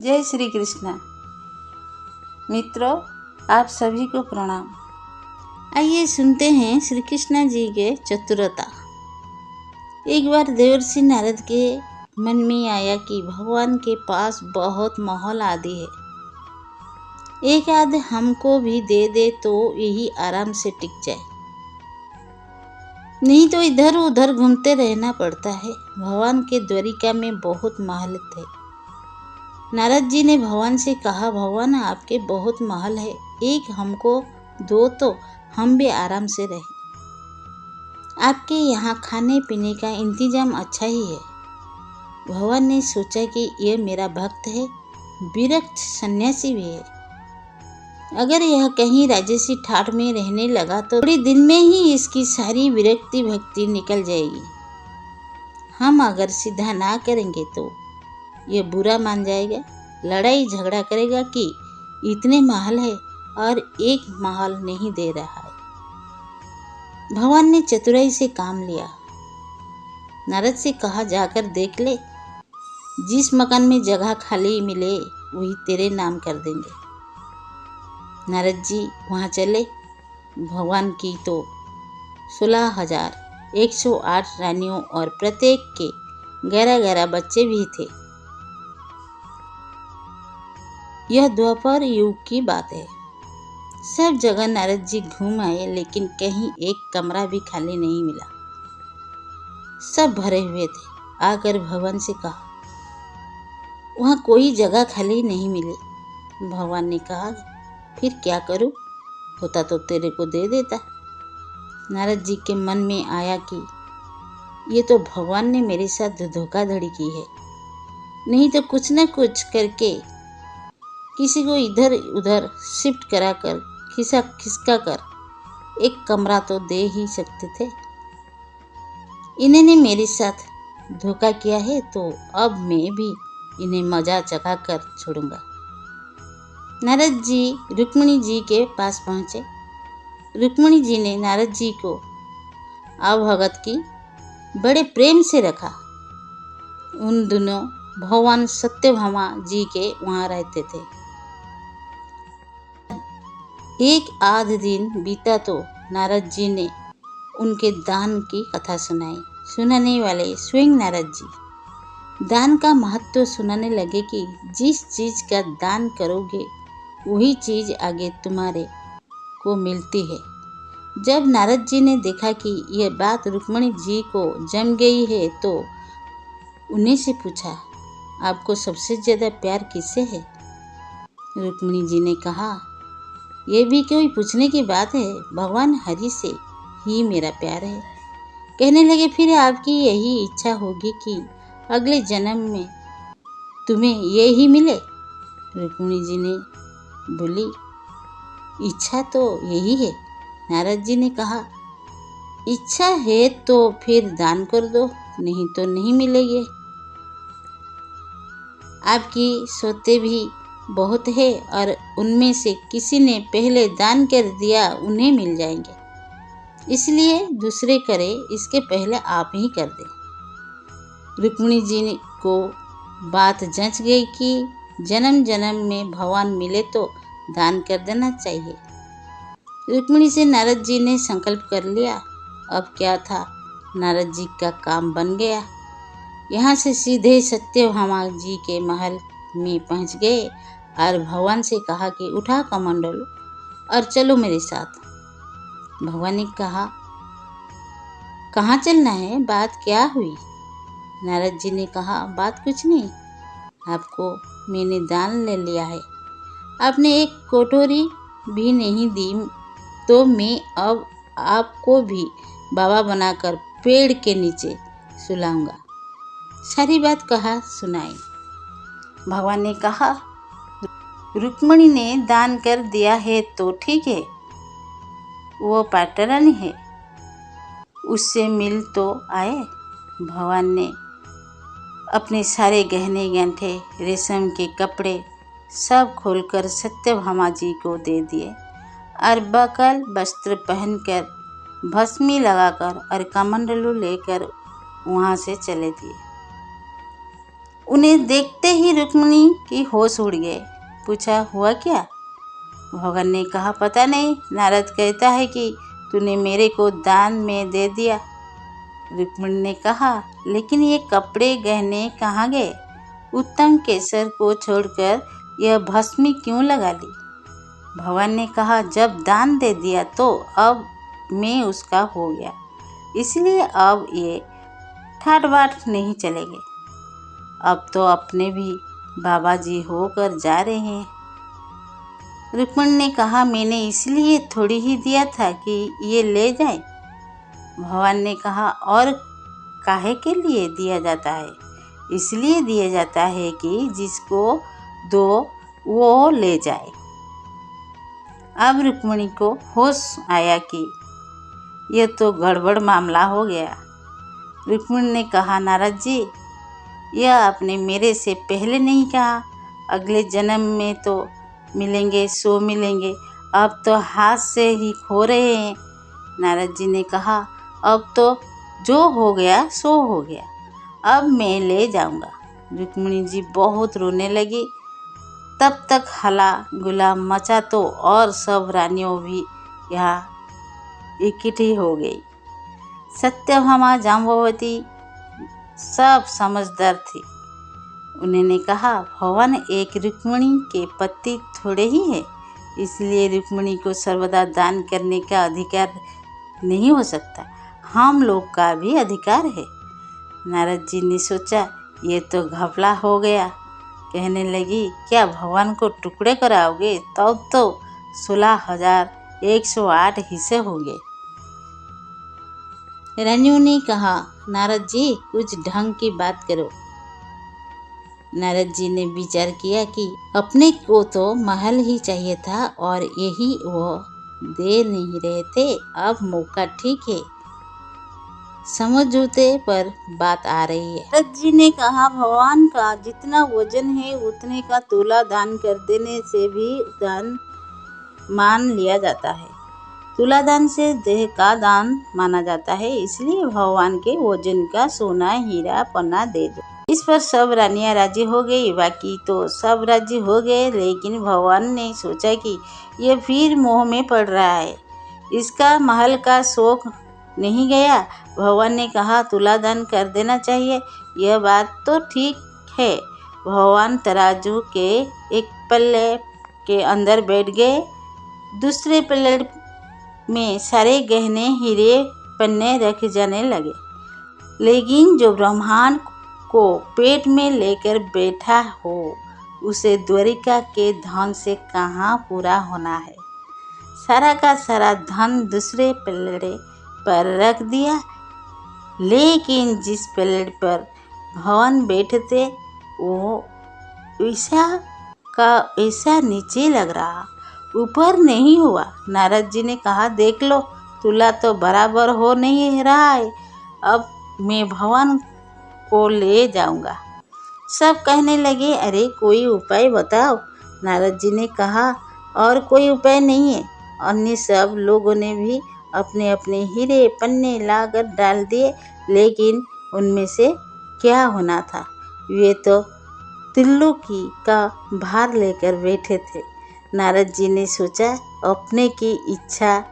जय श्री कृष्ण। मित्रों, आप सभी को प्रणाम। आइए सुनते हैं श्री कृष्ण जी के चतुरता। एक बार देवर्षि नारद के मन में आया कि भगवान के पास बहुत महल आदि है, एक आध हमको भी दे दे तो यही आराम से टिक जाए, नहीं तो इधर उधर घूमते रहना पड़ता है। भगवान के द्वारिका में बहुत महल थे। नारद जी ने भगवान से कहा, भगवान आपके बहुत महल है, एक हमको दो तो हम भी आराम से रहें। आपके यहाँ खाने पीने का इंतजाम अच्छा ही है। भगवान ने सोचा कि यह मेरा भक्त है, विरक्त सन्यासी भी है। अगर यह कहीं राजसी ठाठ में रहने लगा तो थोड़ी दिन में ही इसकी सारी विरक्ति भक्ति निकल जाएगी। हम अगर सीधा ना करेंगे तो ये बुरा मान जाएगा, लड़ाई झगड़ा करेगा कि इतने महल है और एक महल नहीं दे रहा है। भगवान ने चतुराई से काम लिया। नारद से कहा, जाकर देख ले, जिस मकान में जगह खाली मिले वही तेरे नाम कर देंगे। नारद जी वहाँ चले। भगवान की तो 16,108 रानियों और प्रत्येक के 11-11 बच्चे भी थे। यह द्वापर युग की बात है। सब जगह नारद जी घूम आए, लेकिन कहीं एक कमरा भी खाली नहीं मिला। सब भरे हुए थे। आकर भगवान से कहा, वहाँ कोई जगह खाली नहीं मिली। भगवान ने कहा, फिर क्या करूँ, होता तो तेरे को दे देता। नारद जी के मन में आया कि ये तो भगवान ने मेरे साथ धोखाधड़ी की है, नहीं तो कुछ न कुछ करके किसी को इधर उधर शिफ्ट कराकर खिसका कर एक कमरा तो दे ही सकते थे। इन्होंने मेरे साथ धोखा किया है तो अब मैं भी इन्हें मजा चखा कर छोड़ूंगा। नारद जी रुक्मिणी जी के पास पहुंचे। रुक्मिणी जी ने नारद जी को आवभगत की, बड़े प्रेम से रखा। उन दिनों भगवान सत्यभामा जी के वहाँ रहते थे। एक आध दिन बीता तो नारद जी ने उनके दान की कथा सुनाई। सुनाने वाले स्वयं नारद जी दान का महत्व सुनाने लगे कि जिस चीज का दान करोगे वही चीज आगे तुम्हारे को मिलती है। जब नारद जी ने देखा कि यह बात रुक्मिणी जी को जम गई है तो उन्हीं से पूछा, आपको सबसे ज्यादा प्यार किससे है? रुक्मिणी जी ने कहा, ये भी कोई पूछने की बात है, भगवान हरि से ही मेरा प्यार है। कहने लगे, फिर आपकी यही इच्छा होगी कि अगले जन्म में तुम्हें ये ही मिले? रुक्मिणी जी ने बोली, इच्छा तो यही है। नारद जी ने कहा, इच्छा है तो फिर दान कर दो, नहीं तो नहीं मिलेगी। आपकी सोते भी बहुत है और उनमें से किसी ने पहले दान कर दिया उन्हें मिल जाएंगे, इसलिए दूसरे करे इसके पहले आप ही कर दें। रुक्मिणी जी को बात जंच गई कि जन्म जन्म में भगवान मिले तो दान कर देना चाहिए। रुक्मिणी से नारद जी ने संकल्प कर लिया। अब क्या था, नारद जी का काम बन गया। यहाँ से सीधे सत्यभामा जी के महल में पहुँच गए और भगवान से कहा कि उठा कमंडल और चलो मेरे साथ। भगवान ने कहा, कहाँ चलना है, बात क्या हुई? नारद जी ने कहा, बात कुछ नहीं, आपको मैंने दान ले लिया है, आपने एक कटोरी भी नहीं दी तो मैं अब आपको भी बाबा बनाकर पेड़ के नीचे सुलाऊंगा। सारी बात कहा सुनाई। भगवान ने कहा, रुक्मिणी ने दान कर दिया है तो ठीक है, वो पाटरानी है, उससे मिल तो आए। भगवान ने अपने सारे गहने गांठे रेशम के कपड़े सब खोलकर सत्यभामा जी को दे दिए और बकल वस्त्र पहनकर भस्मी लगाकर और कमंडलू लेकर वहाँ से चले दिए। उन्हें देखते ही रुक्मिणी की होश उड़ गए। पूछा, हुआ क्या? भगवान ने कहा, पता नहीं, नारद कहता है कि तूने मेरे को दान में दे दिया। रुक्मिणी ने कहा, लेकिन ये कपड़े गहने कहाँ गए? उत्तम केसर को छोड़कर यह भस्मी क्यों लगा ली? भगवान ने कहा, जब दान दे दिया तो अब मैं उसका हो गया, इसलिए अब ये ठाट बाट नहीं चलेंगे। अब तो अपने भी बाबा जी होकर जा रहे हैं। रुक्मिणी ने कहा, मैंने इसलिए थोड़ी ही दिया था कि ये ले जाए। भगवान ने कहा, और काहे के लिए दिया जाता है? इसलिए दिया जाता है कि जिसको दो वो ले जाए। अब रुक्मिणी को होश आया कि यह तो गड़बड़ मामला हो गया। रुक्मिणी ने कहा, नारद जी, यह आपने मेरे से पहले नहीं कहा। अगले जन्म में तो मिलेंगे सो मिलेंगे, अब तो हाथ से ही खो रहे हैं। नारद जी ने कहा, अब तो जो हो गया सो हो गया, अब मैं ले जाऊंगा। रुक्मिणी जी बहुत रोने लगी। तब तक हला गुला मचा तो और सब रानियों भी यहाँ इकट्ठी हो गई। सत्यभामा, जाम्बवती सब समझदार थी। उन्होंने कहा, भगवान एक रुक्मिणी के पति थोड़े ही है, इसलिए रुक्मिणी को सर्वदा दान करने का अधिकार नहीं हो सकता। हम लोग का भी अधिकार है। नारद जी ने सोचा, ये तो घपला हो गया। कहने लगी, क्या भगवान को टुकड़े कराओगे? तब तो 16,108 हिस्से होंगे। रानियों ने कहा, नारद जी, कुछ ढंग की बात करो। नारद जी ने विचार किया कि अपने को तो महल ही चाहिए था और यही वह दे नहीं रहे थे। अब मौका ठीक है, समझौते पर बात आ रही है। नारद जी ने कहा, भगवान का जितना वजन है उतने का तुला दान कर देने से भी दान मान लिया जाता है। तुला दान से देह का दान माना जाता है, इसलिए भगवान के वजन का सोना हीरा पन्ना दे दो। इस पर सब रानियां राजी हो गई। बाकी तो सब राजी हो गए, लेकिन भगवान ने सोचा कि यह फिर मोह में पड़ रहा है, इसका महल का शौक नहीं गया। भगवान ने कहा, तुला दान कर देना चाहिए। यह बात तो ठीक है। भगवान तराजू के एक पल्ले के अंदर बैठ गए, दूसरे पल्ले में सारे गहने हीरे पन्ने रखे जाने लगे। लेकिन जो ब्रह्मांड को पेट में लेकर बैठा हो, उसे द्वारिका के धन से कहाँ पूरा होना है। सारा का सारा धन दूसरे पल्ले पर रख दिया, लेकिन जिस पल्ले पर भगवान बैठते वो ऐसा नीचे लग रहा, ऊपर नहीं हुआ। नारद जी ने कहा, देख लो, तुला तो बराबर हो नहीं रहा है। अब मैं भगवान को ले जाऊंगा। सब कहने लगे, अरे कोई उपाय बताओ। नारद जी ने कहा, और कोई उपाय नहीं है। अन्य सब लोगों ने भी अपने अपने हीरे पन्ने लाकर डाल दिए, लेकिन उनमें से क्या होना था, वे तो तिल्लू की का भार लेकर बैठे थे। नारद जी ने सोचा, अपने की इच्छा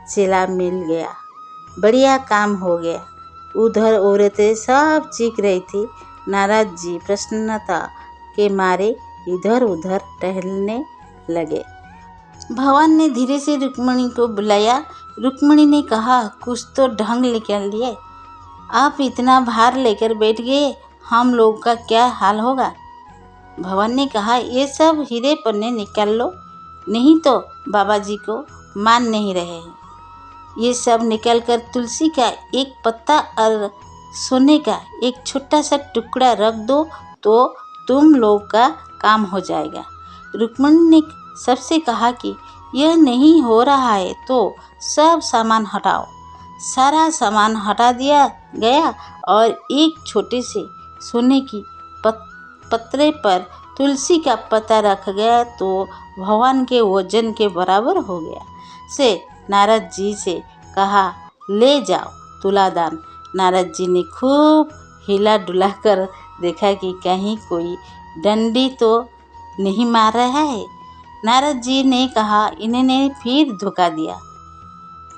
चेला मिल गया, बढ़िया काम हो गया। उधर औरतें सब चीख रही थी। नारद जी प्रसन्नता के मारे इधर उधर टहलने लगे। भगवान ने धीरे से रुक्मिणी को बुलाया। रुक्मिणी ने कहा, कुछ तो ढंग निकाल लिए, आप इतना भार लेकर बैठ गए, हम लोग का क्या हाल होगा। भगवान ने कहा, ये सब हीरे पन्ने निकाल लो, नहीं तो बाबा जी को मान नहीं रहे हैं। ये सब निकाल कर तुलसी का एक पत्ता और सोने का एक छोटा सा टुकड़ा रख दो तो तुम लोग का काम हो जाएगा। रुक्मिणी ने सबसे कहा कि यह नहीं हो रहा है तो सब सामान हटाओ। सारा सामान हटा दिया गया और एक छोटे से सोने की पत्रे पर तुलसी का पत्ता रख गया तो भगवान के वजन के बराबर हो गया। से नारद जी से कहा, ले जाओ तुलादान। नारद जी ने खूब हिला डुला कर देखा कि कहीं कोई डंडी तो नहीं मार रहा है। नारद जी ने कहा, इन्होंने फिर धोखा दिया।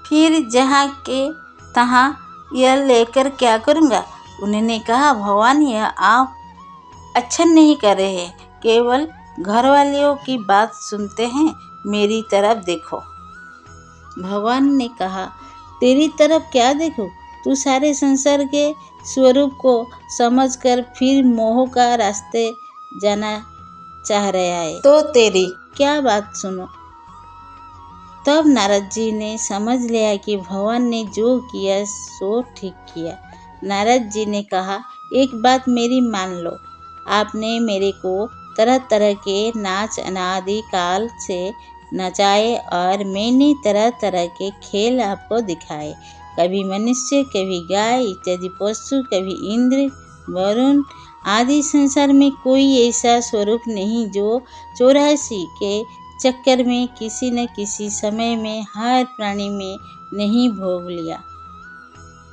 फिर जहाँ के तहाँ यह लेकर क्या करूँगा। उन्होंने कहा, भगवान यह आप अच्छा नहीं कर रहे हैं, केवल घर वालों की बात सुनते हैं, मेरी तरफ देखो। भगवान ने कहा, तेरी तरफ क्या देखो, तू सारे संसार के स्वरूप को समझकर फिर मोह का रास्ते जाना चाह रहा है, तो तेरी क्या बात सुनो। तब नारद जी ने समझ लिया कि भगवान ने जो किया सो ठीक किया। नारद जी ने कहा, एक बात मेरी मान लो, आपने मेरे को तरह तरह के नाच अनादि काल से नचाए और मैंने तरह तरह के खेल आपको दिखाए, कभी मनुष्य, कभी गाय इत्यादि पशु, कभी इंद्र वरुण आदि। संसार में कोई ऐसा स्वरूप नहीं जो 84 के चक्कर में किसी न किसी समय में हर प्राणी में नहीं भोग लिया।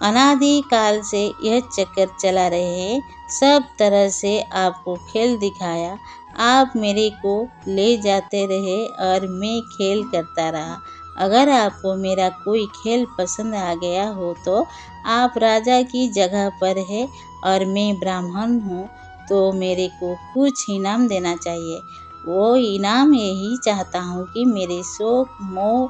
अनादि काल से यह चक्कर चला रहे हैं, सब तरह से आपको खेल दिखाया, आप मेरे को ले जाते रहे और मैं खेल करता रहा। अगर आपको मेरा कोई खेल पसंद आ गया हो तो आप राजा की जगह पर है और मैं ब्राह्मण हूँ, तो मेरे को कुछ इनाम देना चाहिए। वो इनाम यही चाहता हूँ कि मेरे शोक मोह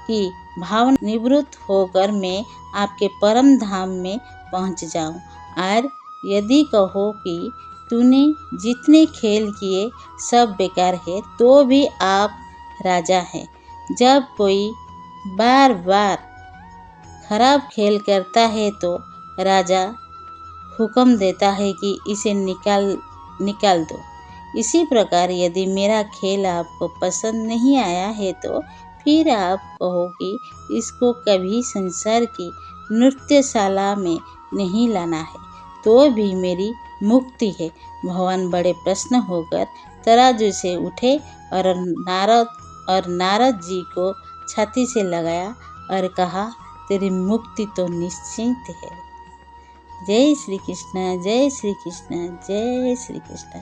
की भावना निवृत्त होकर मैं आपके परम धाम में पहुँच जाऊँ। और यदि कहो कि तूने जितने खेल किए सब बेकार है, तो भी आप राजा हैं। जब कोई बार बार खराब खेल करता है तो राजा हुक्म देता है कि इसे निकाल दो। इसी प्रकार यदि मेरा खेल आपको पसंद नहीं आया है तो फिर आप कहो कि इसको कभी संसार की नृत्यशाला में नहीं लाना है, तो भी मेरी मुक्ति है। भगवान बड़े प्रसन्न होकर तराजू से उठे और नारद जी को छाती से लगाया और कहा, तेरी मुक्ति तो निश्चित है। जय श्री कृष्ण, जय श्री कृष्ण, जय श्री कृष्ण।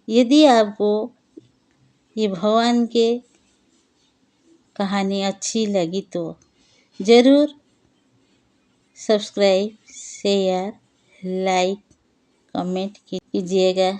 यदि आपको ये भगवान के कहानी अच्छी लगी तो ज़रूर सब्सक्राइब, शेयर, लाइक, कमेंट कीजिएगा।